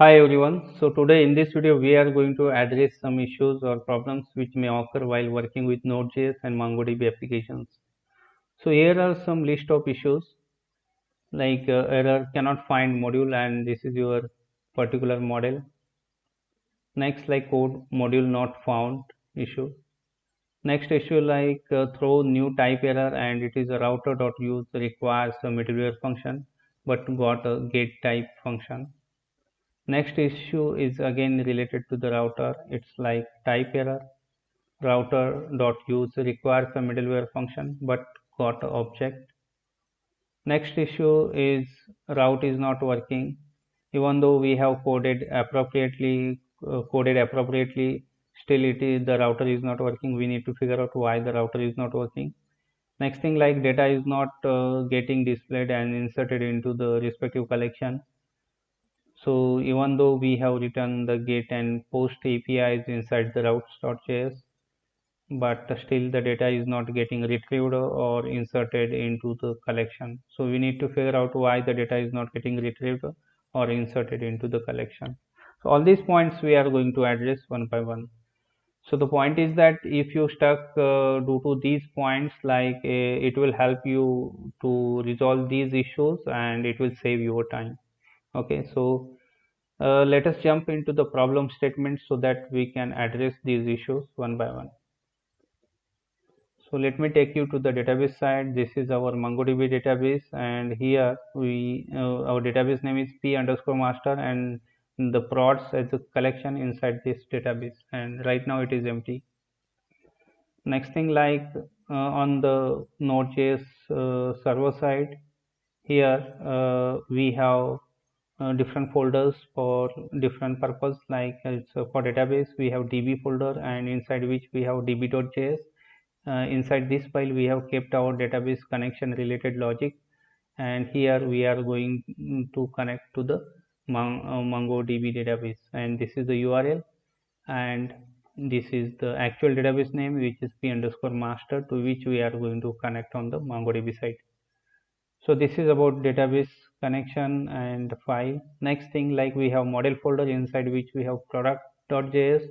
Hi everyone. So today in this video we are going to address some issues or problems which may occur while working with Node.js and MongoDB applications. So here are some list of issues like error cannot find module and this is your particular model. Next like code module not found issue. Next issue like throw new type error and it is a router.use requires a middleware function but got a gettype function. Next issue is again related to the router. It's like type error. Router.use requires a middleware function but got an object. Next issue is route is not working. Even though we have coded appropriately, still the router is not working. We need to figure out why the router is not working. Next thing like data is not getting displayed and inserted into the respective collection. So even though we have written the get and post APIs inside the routes.js, but still the data is not getting retrieved or inserted into the collection. So we need to figure out why the data is not getting retrieved or inserted into the collection. So all these points we are going to address one by one. So the point is that if you stuck due to these points, like it will help you to resolve these issues and it will save your time. Okay, so let us jump into the problem statement so that we can address these issues one by one. So let me take you to the database side. This is our MongoDB database, and here our database name is p underscore master, and the prods as a collection inside this database. And right now it is empty. Next thing, like on the Node.js server side, here we have different folders for different purpose. Like for database we have db folder, and inside which we have db.js. Inside this file we have kept our database connection related logic, and here we are going to connect to the MongoDB database, and this is the URL, and this is the actual database name, which is p underscore master, to which we are going to connect on the MongoDB side. So this is about database connection and file. Next thing, like we have model folder inside which we have product.js,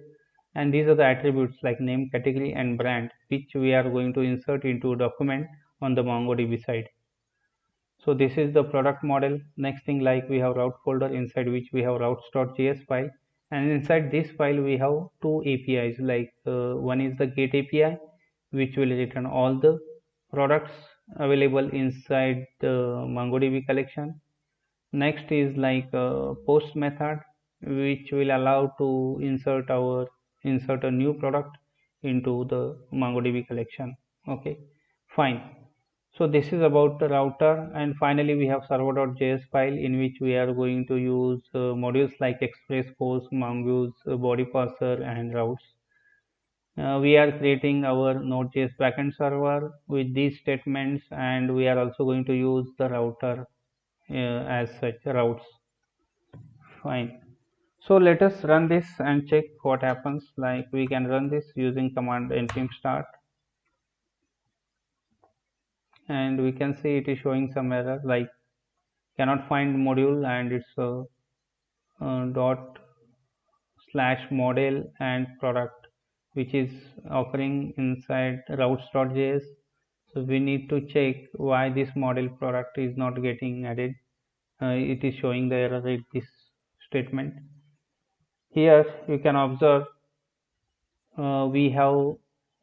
and these are the attributes like name, category and brand, which we are going to insert into a document on the MongoDB side. So this is the product model. Next thing, like we have route folder inside which we have routes.js file, and inside this file we have two APIs, like one is the get API, which will return all the products available inside the MongoDB collection. Next is like post method, which will allow to insert a new product into the MongoDB collection. Okay, fine. So this is about the router, and finally we have server.js file in which we are going to use modules like express, post, mongoose, body parser and routes. We are creating our Node.js backend server with these statements, and we are also going to use the router as such routes. Fine. So let us run this and check what happens. Like we can run this using command npm start, and we can see it is showing some error like cannot find module, and it's dot slash model and product, which is occurring inside routes.js. So we need to check why this model product is not getting added. It is showing the error in this statement. Here you can observe we have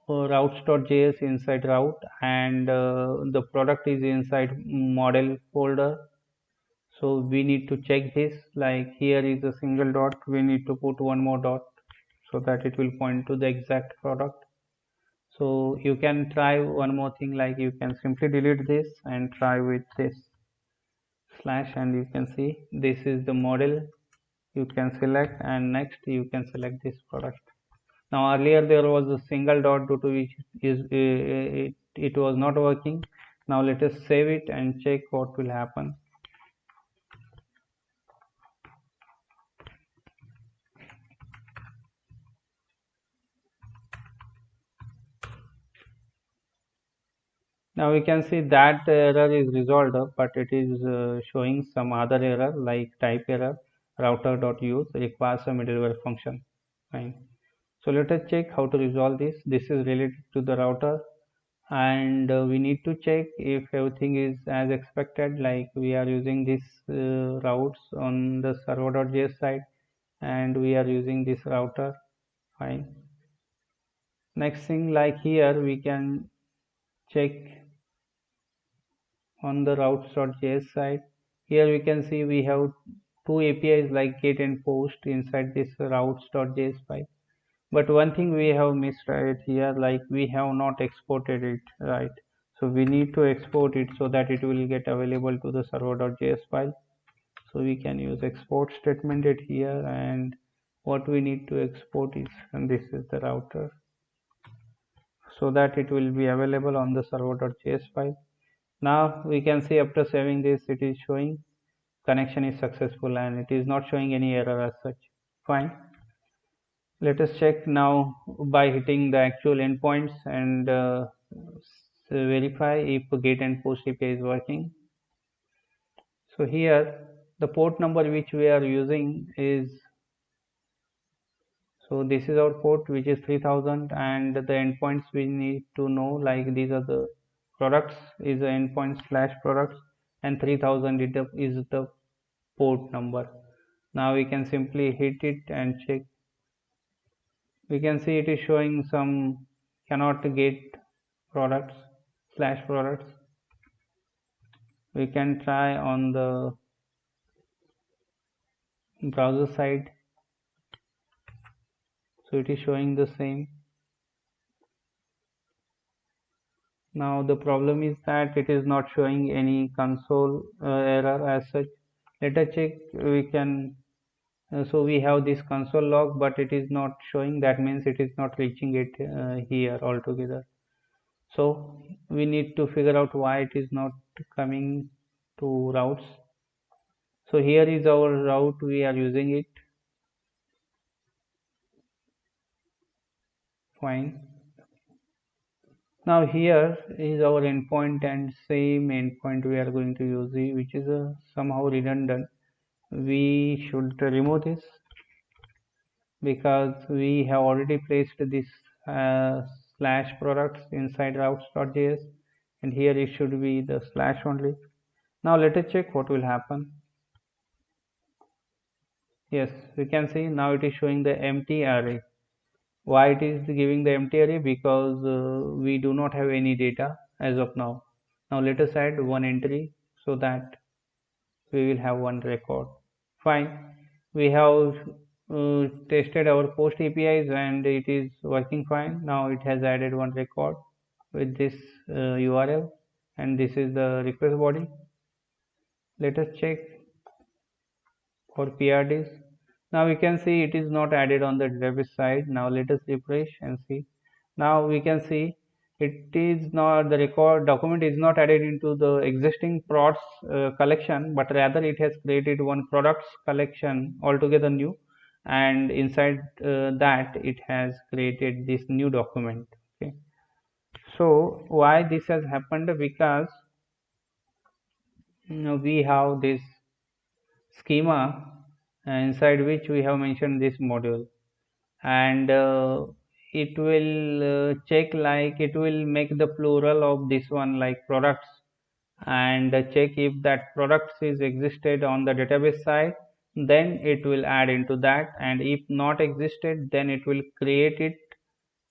routes.js inside route, and the product is inside model folder. So we need to check this, like here is a single dot, we need to put one more dot so that it will point to the exact product. So you can try one more thing, like you can simply delete this and try with this slash, and you can see this is the model. You can select, and next you can select this product. Now earlier there was a single dot due to which it was not working. Now let us save it and check what will happen. Now we can see that error is resolved, but it is showing some other error like type error. router.use requires a middleware function. Fine. So let us check how to resolve this. This is related to the router, and we need to check if everything is as expected, like we are using this routes on the server.js side, and we are using this router. Fine. Next thing, like here we can check on the routes.js side. Here we can see we have two APIs like get and post inside this routes.js file. But one thing we have missed right here, like we have not exported it, right? So we need to export it so that it will get available to the server.js file. So we can use export statement it here, and what we need to export is, and this is the router, so that it will be available on the server.js file. Now we can see after saving this, it is showing connection is successful and it is not showing any error as such. Fine. Let us check now by hitting the actual endpoints and verify if get and post API is working. So here the port number which we are using is, so this is our port which is 3000, and the endpoints we need to know, like these are the products is the endpoint slash products, and 3000 is the port number. Now we can simply hit it and check. We can see it is showing some cannot get products slash products. We can try on the browser side, so it is showing the same. Now the problem is that it is not showing any console error as such. Let us check. We can so we have this console log, but it is not showing. That means it is not reaching it here altogether. So we need to figure out why it is not coming to routes. So here is our route, we are using it. Fine. Now here is our endpoint, and same endpoint we are going to use, which is somehow redundant. We should remove this because we have already placed this slash products inside routes.js, and here it should be the slash only. Now let us check what will happen. Yes, we can see now it is showing the empty array. Why it is giving the empty array? Because we do not have any data as of now. Now let us add one entry so that we will have one record. Fine. We have tested our post APIs and it is working fine. Now it has added one record with this URL, and this is the request body. Let us check for PRDs. Now we can see it is not added on the database side. Now let us refresh and see. Now we can see it is not, the record document is not added into the existing prods collection, but rather it has created one products collection altogether new, and inside that it has created this new document. Okay. So why this has happened? Because we have this schema inside which we have mentioned this module, and it will check, like it will make the plural of this one like products, and check if that products is existed on the database side, then it will add into that, and if not existed, then it will create it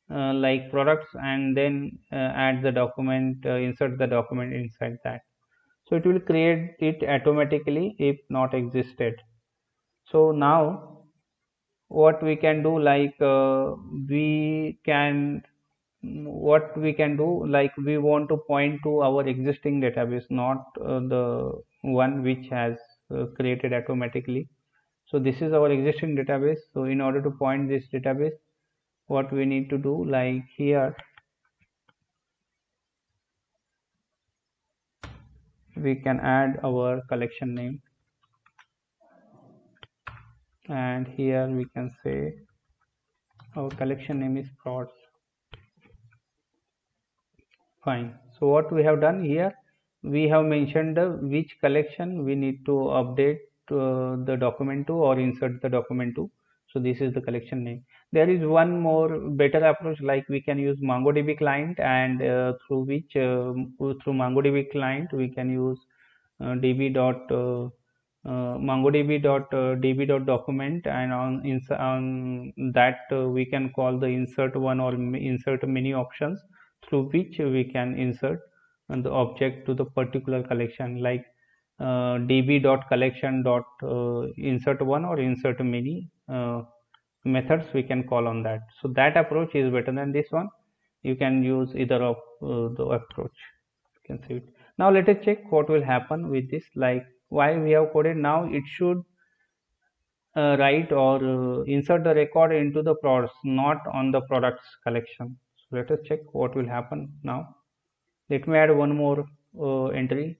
like products, and then add the document, insert the document inside that. So it will create it automatically if not existed. So now what we can do, like we can what we can do, like we want to point to our existing database, not the one which has created automatically. So this is our existing database. So in order to point this database, what we need to do, like here we can add our collection name, and here we can say our collection name is prods. Fine. So what we have done here, we have mentioned which collection we need to update the document to or insert the document to. So this is the collection name. There is one more better approach, like we can use MongoDB client, and through MongoDB client we can use db dot mongodb dot db dot document, and on that we can call the insert one or insert many options through which we can insert the object to the particular collection, like db dot collection dot insert one or insert many methods we can call on that. So that approach is better than this one. You can use either of the approach. You can see it. Now let us check what will happen with this. Like, why we have coded, now it should write or insert the record into the products, not on the products collection. So let us check what will happen now. Let me add one more entry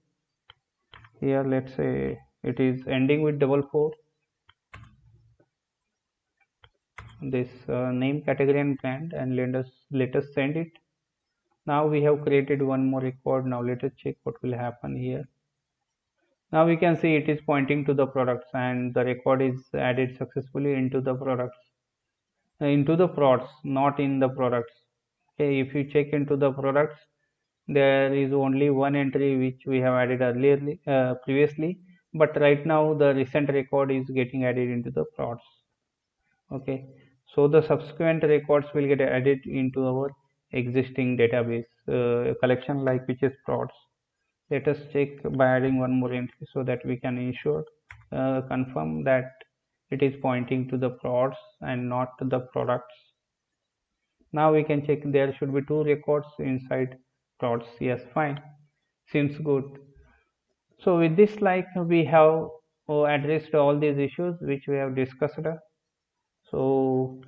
here. Let's say it is ending with 44. This name, category and brand, and let us send it. Now we have created one more record. Now let us check what will happen here. Now we can see it is pointing to the products, and the record is added successfully into the products, into the prods, not in the products. Okay, if you check into the products, there is only one entry which we have added earlier, previously, but right now the recent record is getting added into the prods. Okay, so the subsequent records will get added into our existing database collection, like which is prods. Let us check by adding one more entry so that we can ensure confirm that it is pointing to the prods and not the products. Now we can check, there should be two records inside prods. Yes, fine, seems good. So with this, like, we have addressed all these issues which we have discussed. So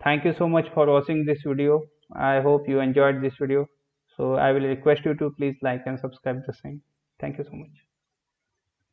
thank you so much for watching this video. I hope you enjoyed this video. So I will request you to please like and subscribe the same. Thank you so much.